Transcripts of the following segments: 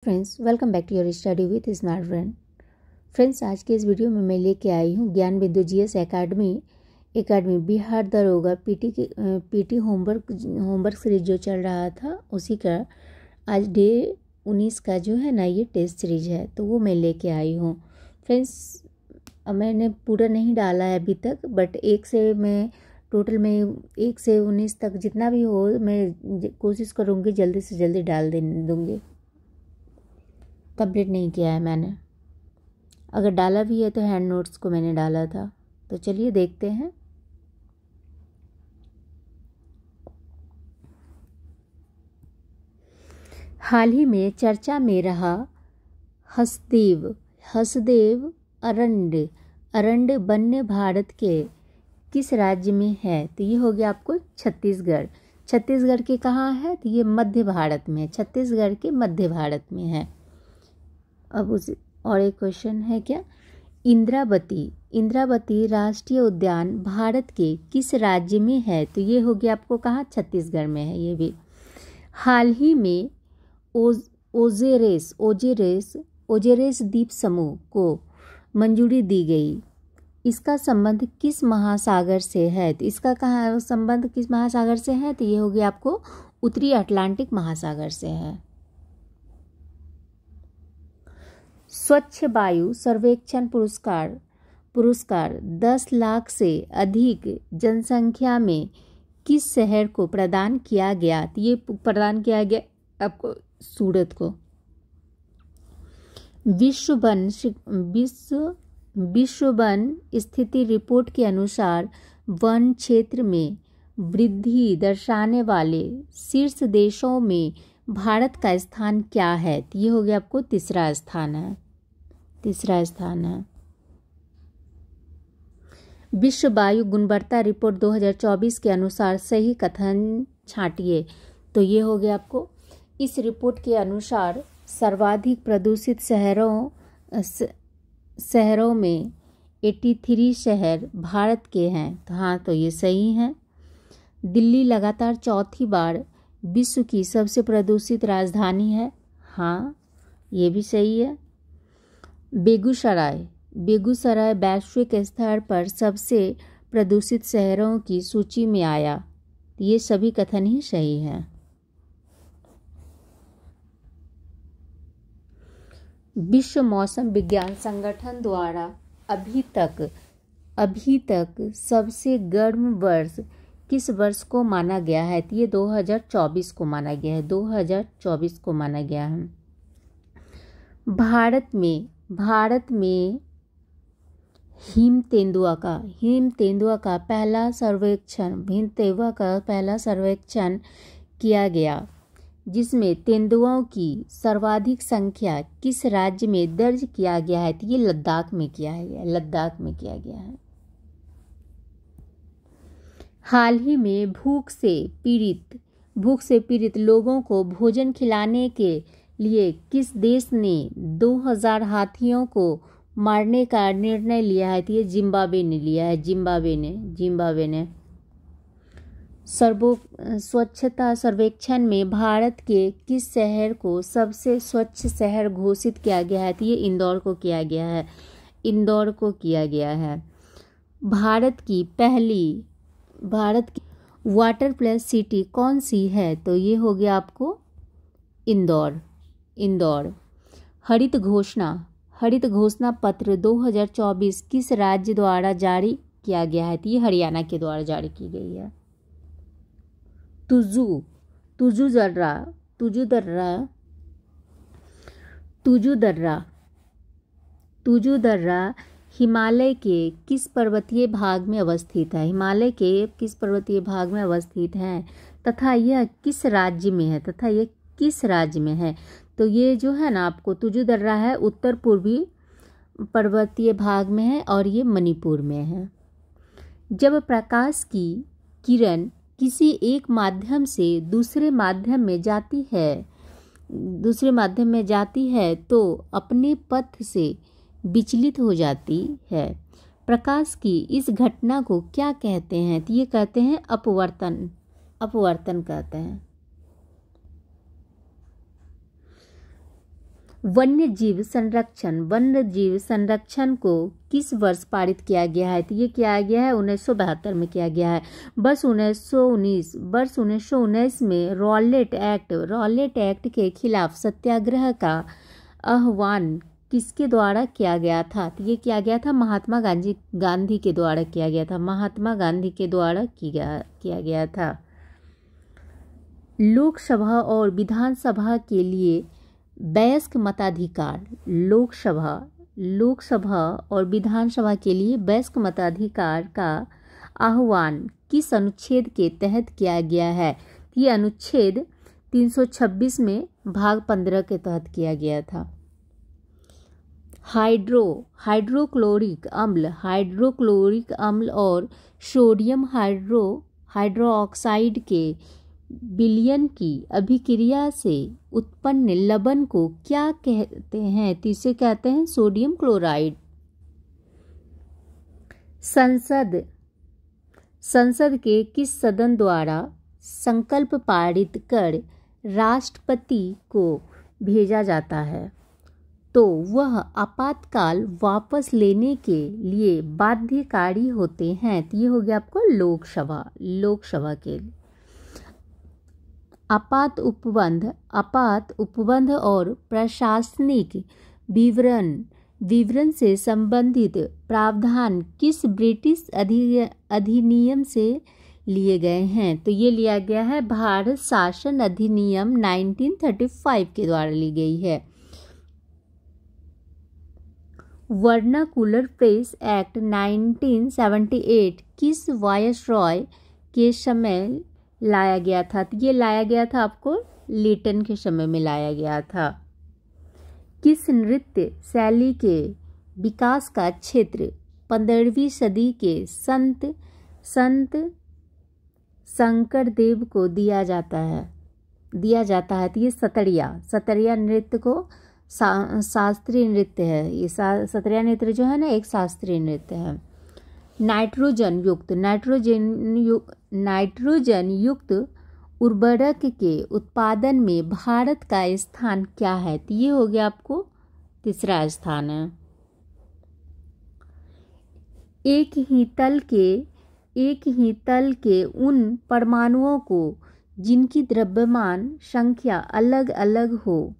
Friends, welcome back to your study with smart brain. Friends, आज के इस video में मैं लेके आई हूँ ज्ञान बिंदु जीएस एकेडमी बिहार दरोगा पीटी होमवर्क सीरीज जो चल रहा था उसी का आज डे 19 का जो है ना ये टेस्ट सीरीज है, तो वो मैं लेके आई हूँ। फ्रेंड्स, मैंने पूरा नहीं डाला है अभी तक, बट एक से मैं टोटल में 1 से 19 तक जितना भी हो मैं कोशिश करूँगी जल्दी से जल्दी डाल दूँगी। कंप्लीट नहीं किया है मैंने, अगर डाला भी है तो हैंड नोट्स को मैंने डाला था। तो चलिए देखते हैं। हाल ही में चर्चा में रहा हसदेव अरंड वन्य भारत के किस राज्य में है? तो ये हो गया आपको छत्तीसगढ़ के कहाँ है? तो ये मध्य भारत में है, छत्तीसगढ़ के मध्य भारत में है। अब और एक क्वेश्चन है क्या, इंद्रावती राष्ट्रीय उद्यान भारत के किस राज्य में है? तो ये हो गया आपको कहाँ, छत्तीसगढ़ में है ये भी। हाल ही में ओजेरेस द्वीप समूह को मंजूरी दी गई, इसका संबंध किस महासागर से है? तो इसका कहाँ संबंध किस महासागर से है? तो ये हो गया आपको उत्तरी अटलांटिक महासागर से है। स्वच्छ वायु सर्वेक्षण पुरस्कार 10 लाख से अधिक जनसंख्या में किस शहर को प्रदान किया गया? तो ये प्रदान किया गया आपको सूरत को। विश्व वन स्थिति रिपोर्ट के अनुसार वन क्षेत्र में वृद्धि दर्शाने वाले शीर्ष देशों में भारत का स्थान क्या है? तो ये हो गया आपको तीसरा स्थान है। विश्व वायु गुणवत्ता रिपोर्ट 2024 के अनुसार सही कथन छांटिए। तो ये हो गया आपको, इस रिपोर्ट के अनुसार सर्वाधिक प्रदूषित शहरों में 83 शहर भारत के हैं। तो हाँ, तो ये सही है। दिल्ली लगातार चौथी बार विश्व की सबसे प्रदूषित राजधानी है। हाँ, ये भी सही है। बेगूसराय वैश्विक स्तर पर सबसे प्रदूषित शहरों की सूची में आया। ये सभी कथन ही सही हैं। विश्व मौसम विज्ञान संगठन द्वारा अभी तक सबसे गर्म वर्ष किस वर्ष को माना गया है? तो ये 2024 को माना गया है, 2024 को माना गया है। भारत में हिम तेंदुआ का पहला सर्वेक्षण किया गया, जिसमें तेंदुओं की सर्वाधिक संख्या किस राज्य में दर्ज किया गया है? तो ये लद्दाख में किया गया है। हाल ही में भूख से पीड़ित लोगों को भोजन खिलाने के लिए किस देश ने 2000 हाथियों को मारने का निर्णय लिया है? तो ये जिम्बाब्वे ने लिया है। जिम्बाब्वे ने स्वच्छता सर्वेक्षण में भारत के किस शहर को सबसे स्वच्छ शहर घोषित किया गया है? तो ये इंदौर को किया गया है। भारत की वाटर प्लस सिटी कौन सी है? तो ये हो गया आपको इंदौर। हरित घोषणा पत्र 2024 किस राज्य द्वारा जारी किया गया है? तो ये हरियाणा के द्वारा जारी की गई है। तुजु दर्रा हिमालय के किस पर्वतीय भाग में अवस्थित है? तथा यह किस राज्य में है? तो ये जो है ना आपको तुजु दर्रा है, उत्तर पूर्वी पर्वतीय भाग में है और ये मणिपुर में है। जब प्रकाश की किरण किसी एक माध्यम से दूसरे माध्यम में जाती है तो अपने पथ से विचलित हो जाती है। प्रकाश की इस घटना को क्या कहते हैं? तो ये कहते हैं अपवर्तन कहते हैं। वन्य जीव संरक्षण को किस वर्ष पारित किया गया है? तो ये किया गया है 1972 में किया गया है। वर्ष 1919 में रॉलेट एक्ट के खिलाफ सत्याग्रह का आह्वान किसके द्वारा किया गया था? तो ये किया गया था महात्मा गांधी के द्वारा किया गया था। महात्मा गांधी के द्वारा किया गया था। लोकसभा और विधानसभा के लिए वयस्क मताधिकार, लोकसभा और विधानसभा के लिए वयस्क मताधिकार का आह्वान किस अनुच्छेद के तहत किया गया है? ये अनुच्छेद 326 में भाग 15 के तहत किया गया था। हाइड्रोक्लोरिक अम्ल और सोडियम हाइड्रोक्साइड के विलयन की अभिक्रिया से उत्पन्न लवण को क्या कहते हैं? तो इसे कहते हैं सोडियम क्लोराइड। संसद के किस सदन द्वारा संकल्प पारित कर राष्ट्रपति को भेजा जाता है तो वह आपातकाल वापस लेने के लिए बाध्यकारी होते हैं? तो ये हो गया आपको लोकसभा के लिए। आपात उपबंध और प्रशासनिक विवरण से संबंधित प्रावधान किस ब्रिटिश अधिनियम से लिए गए हैं? तो ये लिया गया है भारत शासन अधिनियम 1935 के द्वारा ली गई है। वर्नाकुलर प्रेस एक्ट 1978 किस वायसरॉय के समय लाया गया था? तो ये लाया गया था आपको लिटन के समय में लाया गया था। किस नृत्य शैली के विकास का क्षेत्र 15वीं सदी के संत शंकरदेव को दिया जाता है? तो ये सतरिया नृत्य को शास्त्रीय नृत्य है। ये सतरिया नृत्य जो है ना एक शास्त्रीय नृत्य है। नाइट्रोजन युक्त उर्वरक के उत्पादन में भारत का स्थान क्या है? तो ये हो गया आपको तीसरा स्थान है। एक ही तल के उन परमाणुओं को जिनकी द्रव्यमान संख्या अलग अलग हो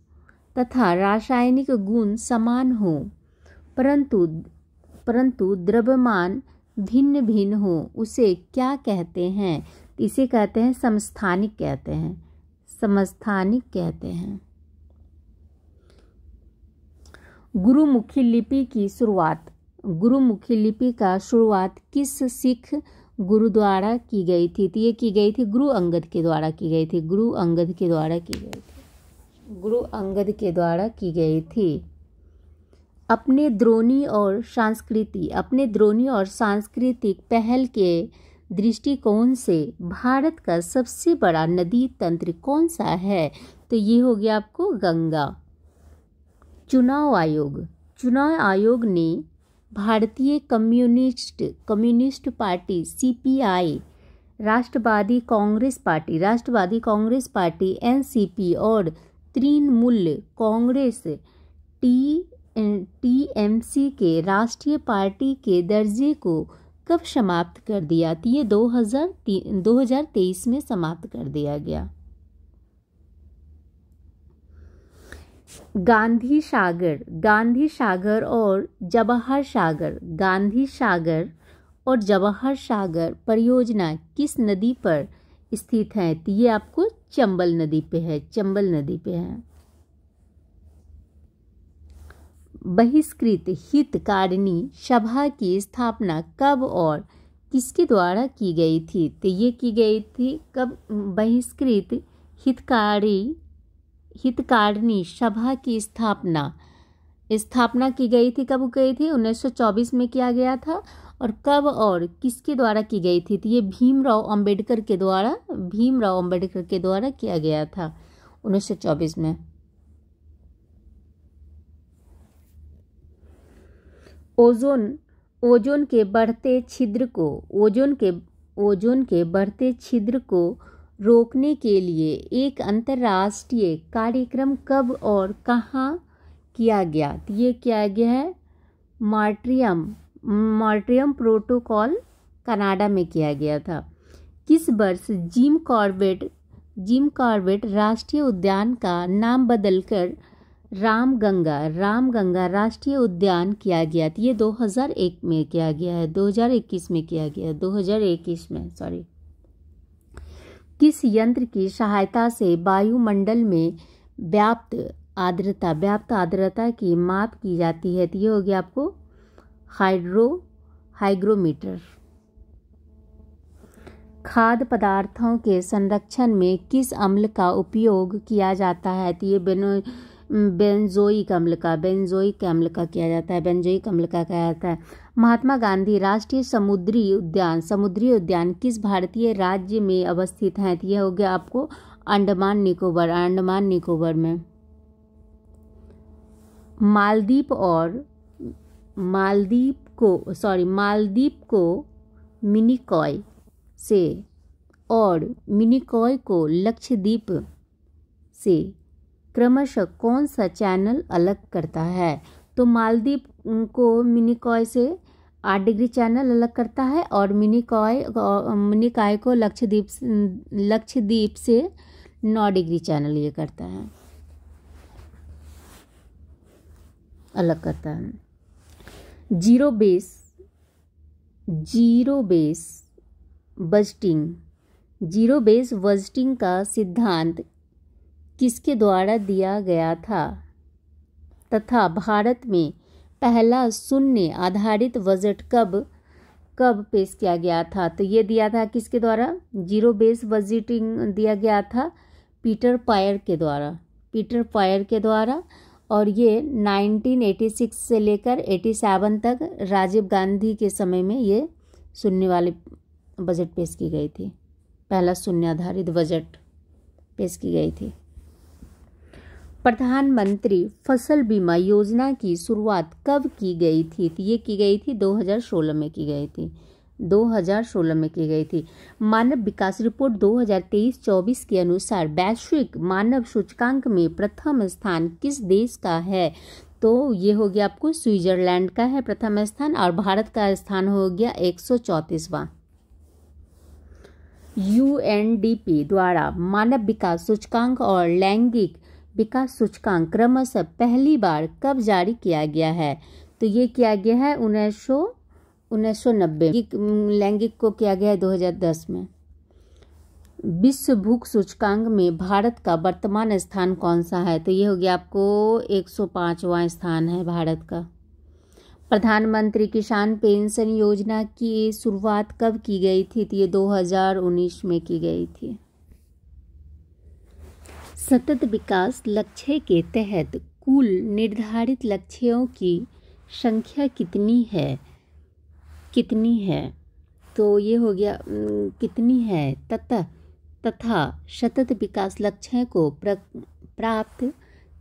तथा रासायनिक गुण समान हो परंतु द्रव्यमान भिन्न भिन्न हो उसे क्या कहते हैं? इसे कहते हैं समस्थानिक कहते हैं। गुरुमुखी लिपि का शुरुआत किस सिख गुरु द्वारा की गई थी? तो ये की गई थी गुरु अंगद के द्वारा की गई थी। अपने द्रोणी और सांस्कृतिक पहल के दृष्टिकोण से भारत का सबसे बड़ा नदी तंत्र कौन सा है? तो ये हो गया आपको गंगा। चुनाव आयोग ने भारतीय कम्युनिस्ट पार्टी CPI, राष्ट्रवादी कांग्रेस पार्टी NCP और तृणमूल कांग्रेस TMC के राष्ट्रीय पार्टी के दर्जे को कब समाप्त कर दिया? तो ये 2023 में समाप्त कर दिया गया। गांधी सागर और जवाहर सागर परियोजना किस नदी पर स्थित है? तो ये आपको चंबल नदी पे है। बहिष्कृत हितकारिणी सभा की स्थापना कब और किसके द्वारा की गई थी? तो ये की गई थी कब? बहिष्कृत हितकारिणी सभा की स्थापना की गई थी। कब गई थी? 1924 में किया गया था। और कब और किसके द्वारा की गई थी? तो ये भीमराव अंबेडकर के द्वारा किया गया था 1924 में। ओजोन के बढ़ते छिद्र को रोकने के लिए एक अंतर्राष्ट्रीय कार्यक्रम कब और कहाँ किया गया। तो ये किया गया है मॉन्ट्रियल प्रोटोकॉल कनाडा में किया गया था। किस वर्ष जिम कॉर्बेट राष्ट्रीय उद्यान का नाम बदलकर रामगंगा राष्ट्रीय उद्यान किया गया? तो ये 2001 में किया गया है, 2021 में किया गया है, 2021 में, सॉरी। किस यंत्र की सहायता से वायुमंडल में व्याप्त आर्द्रता की माप की जाती है? तो ये हो गया आपको हाइग्रोमीटर। खाद्य पदार्थों के संरक्षण में किस अम्ल का उपयोग किया जाता है? तो ये बेंजोइक अम्ल का किया जाता है, बेंजोइक अम्ल का किया जाता है। महात्मा गांधी राष्ट्रीय समुद्री उद्यान किस भारतीय राज्य में अवस्थित है? तो यह हो गया आपको अंडमान निकोबार में। मालदीव को मिनिकॉय से और मिनिकॉय को लक्षद्वीप से क्रमशः कौन सा चैनल अलग करता है? तो मालदीव को मिनिकॉय से 8 डिग्री चैनल अलग करता है और मिनिकॉय को लक्षद्वीप से 9 डिग्री चैनल ये करता है, अलग करता है। जीरो बेस बजटिंग का सिद्धांत किसके द्वारा दिया गया था तथा भारत में पहला शून्य आधारित बजट कब पेश किया गया था? तो ये दिया था किसके द्वारा? जीरो बेस बजटिंग दिया गया था पीटर पायर के द्वारा और ये 1986 से लेकर 87 तक राजीव गांधी के समय में ये शून्य वाले बजट पेश की गई थी, पहला शून्य आधारित बजट पेश की गई थी। प्रधानमंत्री फसल बीमा योजना की शुरुआत कब की गई थी? तो ये की गई थी 2016 में की गई थी। मानव विकास रिपोर्ट 2023-24 के अनुसार वैश्विक मानव सूचकांक में प्रथम स्थान किस देश का है? तो ये हो गया आपको स्विट्जरलैंड का है प्रथम स्थान और भारत का स्थान हो गया 134वां। UNDP द्वारा मानव विकास सूचकांक और लैंगिक विकास सूचकांक क्रमशः पहली बार कब जारी किया गया है? तो ये किया गया है 1990। लैंगिक को किया गया है 2010 में। विश्व भूख सूचकांक में भारत का वर्तमान स्थान कौन सा है? तो ये हो गया आपको 105वां स्थान है भारत का। प्रधानमंत्री किसान पेंशन योजना की शुरुआत कब की गई थी? तो ये 2019 में की गई थी। सतत विकास लक्ष्य के तहत कुल निर्धारित लक्ष्यों की संख्या कितनी है? तो ये हो गया कितनी है तथा सतत विकास लक्ष्य को प्राप्त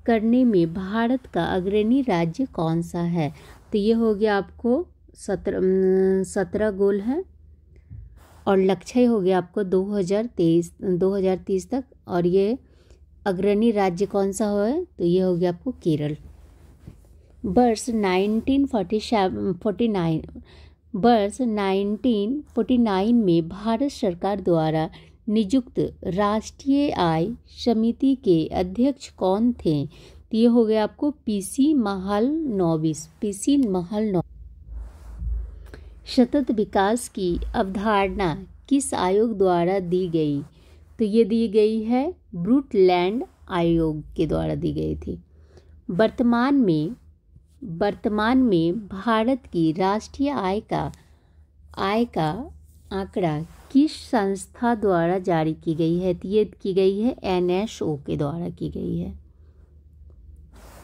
करने में भारत का अग्रणी राज्य कौन सा है? तो ये हो गया आपको 17 गोल है और लक्ष्य हो गया आपको 2030 तक और ये अग्रणी राज्य कौन सा है? तो ये हो गया आपको केरल। वर्ष 1949 में भारत सरकार द्वारा नियुक्त राष्ट्रीय आय समिति के अध्यक्ष कौन थे? तो ये हो गया आपको पीसी महालनोबिस। सतत विकास की अवधारणा किस आयोग द्वारा दी गई? तो ये दी गई है ब्रूटलैंड आयोग के द्वारा दी गई थी। वर्तमान में भारत की राष्ट्रीय आय का आंकड़ा किस संस्था द्वारा जारी की गई है? तो ये की गई है NSO के द्वारा की गई है।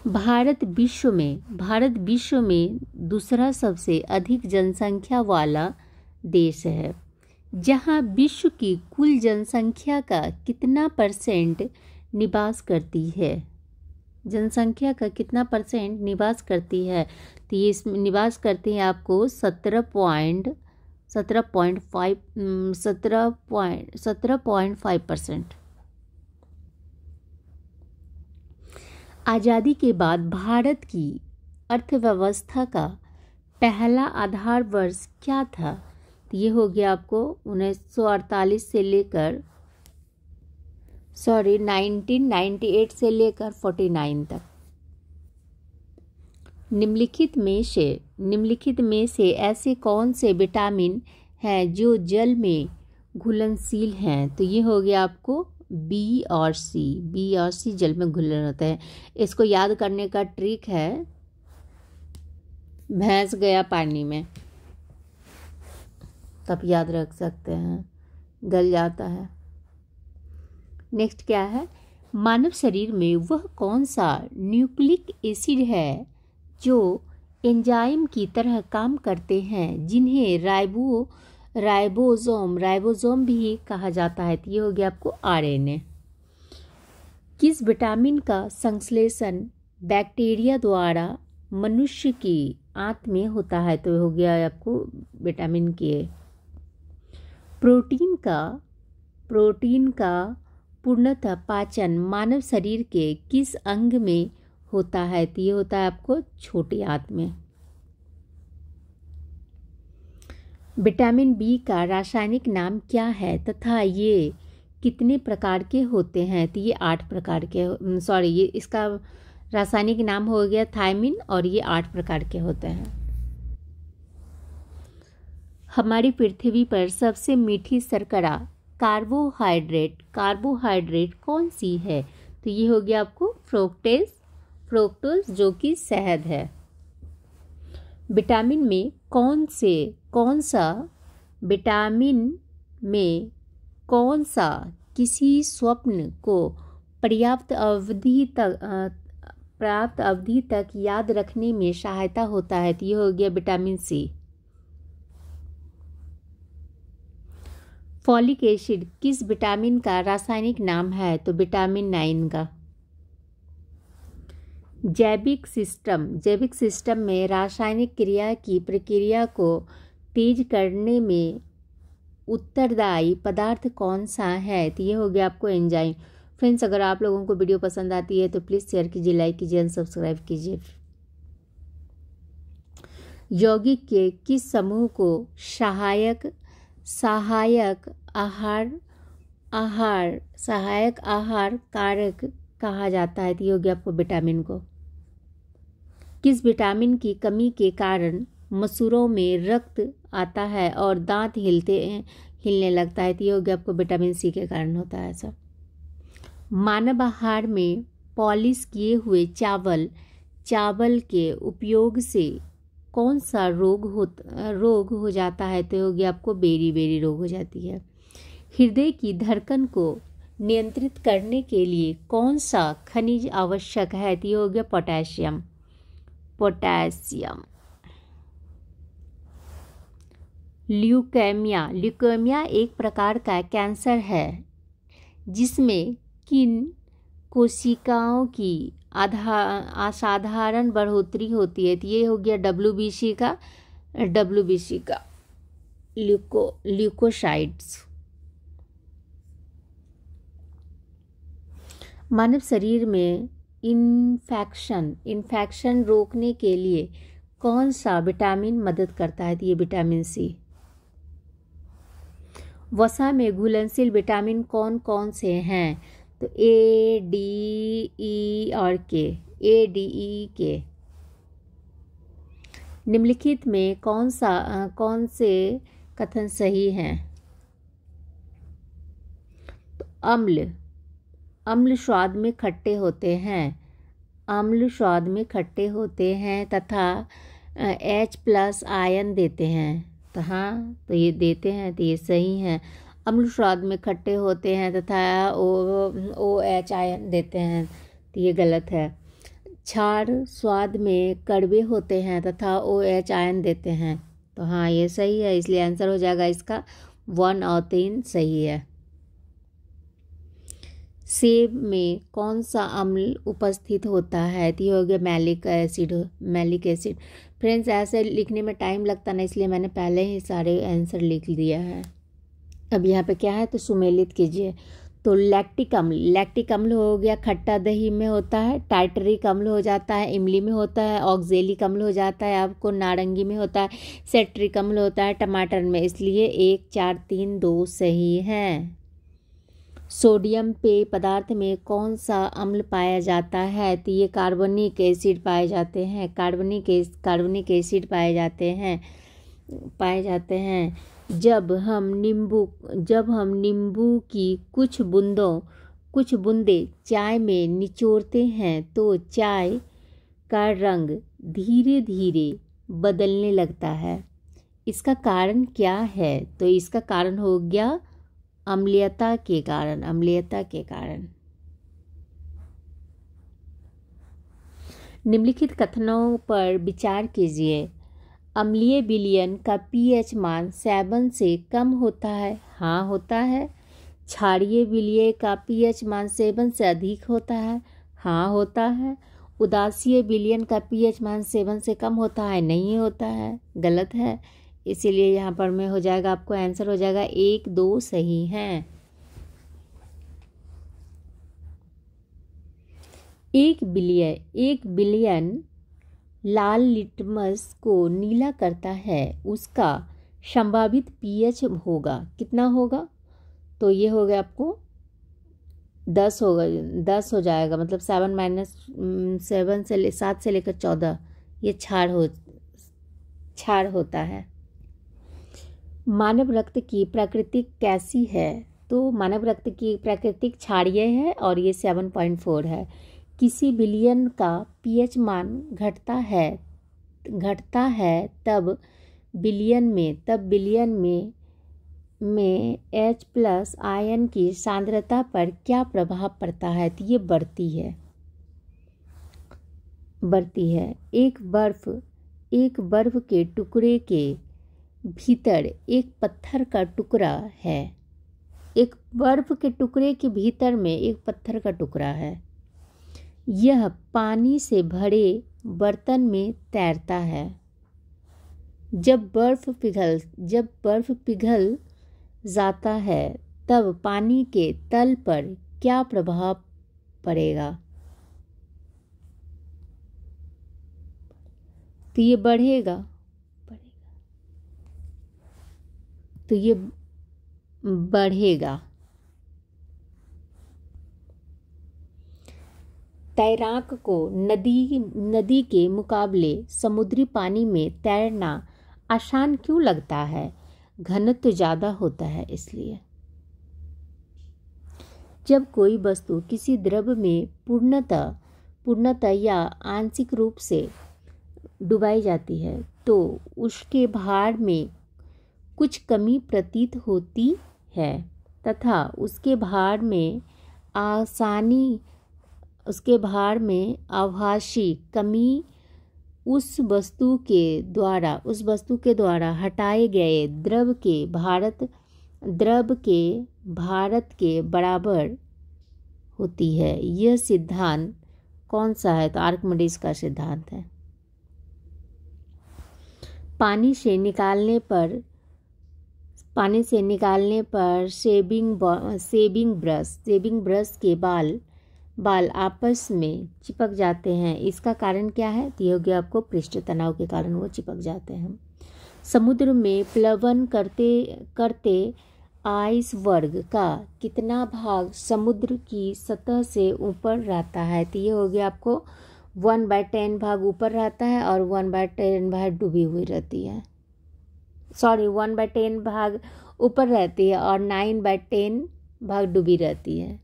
भारत विश्व में दूसरा सबसे अधिक जनसंख्या वाला देश है, जहां विश्व की कुल जनसंख्या का कितना % निवास करती है? जनसंख्या का कितना % निवास करती है? तो ये इसमें निवास करते हैं आपको 17.5%। आज़ादी के बाद भारत की अर्थव्यवस्था का पहला आधार वर्ष क्या था? तो ये हो गया आपको 1948 से लेकर 1998 से लेकर 49 तक। निम्नलिखित में से ऐसे कौन से विटामिन हैं जो जल में घुलनशील हैं? तो ये हो गया आपको बी और सी जल में घुलन होते हैं। इसको याद करने का ट्रिक है, भैंस गया पानी में, तब याद रख सकते हैं, गल जाता है। नेक्स्ट क्या है? मानव शरीर में वह कौन सा न्यूक्लिक एसिड है जो एंजाइम की तरह काम करते हैं, जिन्हें राइबोसोम भी कहा जाता है? तो ये हो गया आपको आरएनए। किस विटामिन का संश्लेषण बैक्टीरिया द्वारा मनुष्य की आंत में होता है? तो हो गया आपको विटामिन के। प्रोटीन का पूर्णतः पाचन मानव शरीर के किस अंग में होता है? तो ये होता है आपको छोटी आंत में। विटामिन बी का रासायनिक नाम क्या है तथा ये कितने प्रकार के होते हैं? तो ये 8 प्रकार के, ये इसका रासायनिक नाम हो गया थायमिन, और ये 8 प्रकार के होते हैं। हमारी पृथ्वी पर सबसे मीठी शर्करा कार्बोहाइड्रेट कौन सी है? तो ये हो गया आपको फ्रुक्टोज, जो कि शहद है। विटामिन में कौन सा किसी स्वप्न को पर्याप्त अवधि तक याद रखने में सहायता होता है? तो ये हो गया विटामिन सी। फॉलिक एसिड किस विटामिन का रासायनिक नाम है? तो विटामिन 9 का। जैविक सिस्टम में रासायनिक क्रिया की प्रक्रिया को तेज करने में उत्तरदायी पदार्थ कौन सा है? तो ये हो गया आपको एंजाइम। फ्रेंड्स, अगर आप लोगों को वीडियो पसंद आती है तो प्लीज़ शेयर कीजिए, लाइक कीजिए एंड सब्सक्राइब कीजिए। यौगिक के किस समूह को सहायक आहार कारक कहा जाता है? तो ये हो गया आपको विटामिन को। किस विटामिन की कमी के कारण मसूरों में रक्त आता है और दांत हिलने लगता है? तो ये हो गया आपको विटामिन सी के कारण होता है ऐसा। मानव आहार में पॉलिश किए हुए चावल के उपयोग से कौन सा रोग हो जाता है? तो हो गया आपको बेरी रोग हो जाती है। हृदय की धड़कन को नियंत्रित करने के लिए कौन सा खनिज आवश्यक है? तो ये हो गया पोटेशियम। ल्यूकेमिया एक प्रकार का कैंसर है जिसमें किन कोशिकाओं की असाधारण बढ़ोतरी होती है? तो ये हो गया WBC का ल्यूकोसाइट्स। मानव शरीर में इन्फेक्शन रोकने के लिए कौन सा विटामिन मदद करता है? तो ये विटामिन सी। वसा में घुलनशील विटामिन कौन कौन से हैं? तो A, D, E और K। के। निम्नलिखित में कौन से कथन सही हैं? तो अम्ल स्वाद में खट्टे होते हैं तथा H+ आयन देते हैं। तो हाँ, तो ये देते हैं, तो ये सही है। अम्ल स्वाद में खट्टे होते हैं तथा OH आयन देते हैं, तो ये गलत है। क्षार स्वाद में कड़वे होते हैं तथा OH आयन देते हैं, तो हाँ ये सही है, इसलिए आंसर हो जाएगा इसका 1 और 3 सही है। सेब में कौन सा अम्ल उपस्थित होता है? तो ये हो गया मैलिक एसिड। फ्रेंड्स, ऐसे लिखने में टाइम लगता ना, इसलिए मैंने पहले ही सारे आंसर लिख दिया है। अब यहाँ पे क्या है, तो सुमेलित कीजिए। तो लैक्टिक अम्ल हो गया, खट्टा दही में होता है। टार्टरिक अम्ल हो जाता है, इमली में होता है। ऑक्जेलिक अम्ल हो जाता है आपको नारंगी में होता है। सेट्रिक अम्ल होता है टमाटर में। इसलिए 1 4 3 2 सही है। सोडियम पेय पदार्थ में कौन सा अम्ल पाया जाता है? तो ये कार्बनिक एसिड पाए जाते हैं। कार्बनिक एसिड पाए जाते हैं। जब हम नींबू की कुछ बूंदें चाय में निचोड़ते हैं तो चाय का रंग धीरे धीरे बदलने लगता है। इसका कारण क्या है? तो इसका कारण हो गया अम्लीयता के कारण। निम्नलिखित कथनों पर विचार कीजिए। अम्लीय विलयन का पीएच मान 7 से कम होता है। हाँ, होता है। क्षारीय विलय का पीएच मान 7 से अधिक होता है। हाँ, होता है। उदासीय विलयन का पीएच मान 7 से कम होता है। नहीं होता है, गलत है। इसीलिए यहाँ पर में हो जाएगा, आपको आंसर हो जाएगा 1 2 सही है। एक विलयन लाल लिटमस को नीला करता है, उसका संभावित पीएच होगा कितना होगा? तो ये हो गया आपको 10 होगा, 10 हो जाएगा। मतलब 7 से लेकर 14 ये क्षार होता है। मानव रक्त की प्रकृति कैसी है? तो मानव रक्त की प्रकृति क्षारीय है और ये 7.4 है। किसी विलयन का पीएच मान घटता है तब विलयन में H+ आयन की सांद्रता पर क्या प्रभाव पड़ता है? तो ये बढ़ती है। एक बर्फ के टुकड़े के भीतर एक पत्थर का टुकड़ा है। एक बर्फ के टुकड़े के भीतर में एक पत्थर का टुकड़ा है। यह पानी से भरे बर्तन में तैरता है। जब बर्फ पिघल जाता है तब पानी के तल पर क्या प्रभाव पड़ेगा? तो ये बढ़ेगा। तो ये बढ़ेगा। तैराक को नदी के मुकाबले समुद्री पानी में तैरना आसान क्यों लगता है? घनत्व ज़्यादा होता है इसलिए। जब कोई वस्तु किसी द्रव में पूर्णतः या आंशिक रूप से डुबाई जाती है तो उसके भार में कुछ कमी प्रतीत होती है तथा उसके भार में आभासी कमी उस वस्तु के द्वारा हटाए गए द्रव के भारत के बराबर होती है। यह सिद्धांत कौन सा है? तो आर्किमिडीज का सिद्धांत है। पानी से निकालने पर शेविंग ब्रश के बाल आपस में चिपक जाते हैं। इसका कारण क्या है? तो ये हो गया आपको पृष्ठ तनाव के कारण वो चिपक जाते हैं। समुद्र में प्लवन करते आइसबर्ग का कितना भाग समुद्र की सतह से ऊपर रहता है? तो ये हो गया आपको 1/10 भाग ऊपर रहता है और 1/10 भाग डूबी हुई रहती है। 1/10 भाग ऊपर रहती है और 9/10 भाग डूबी रहती है।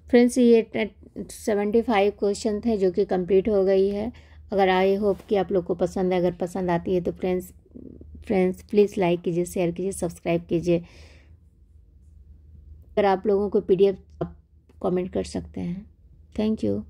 फ्रेंड्स, ये 75 क्वेश्चन थे जो कि कंप्लीट हो गई है। अगर आई होप कि आप लोग को पसंद है। अगर पसंद आती है तो फ्रेंड्स प्लीज़ लाइक कीजिए, शेयर कीजिए, सब्सक्राइब कीजिए। अगर आप लोगों को PDF कमेंट कर सकते हैं। Thank you.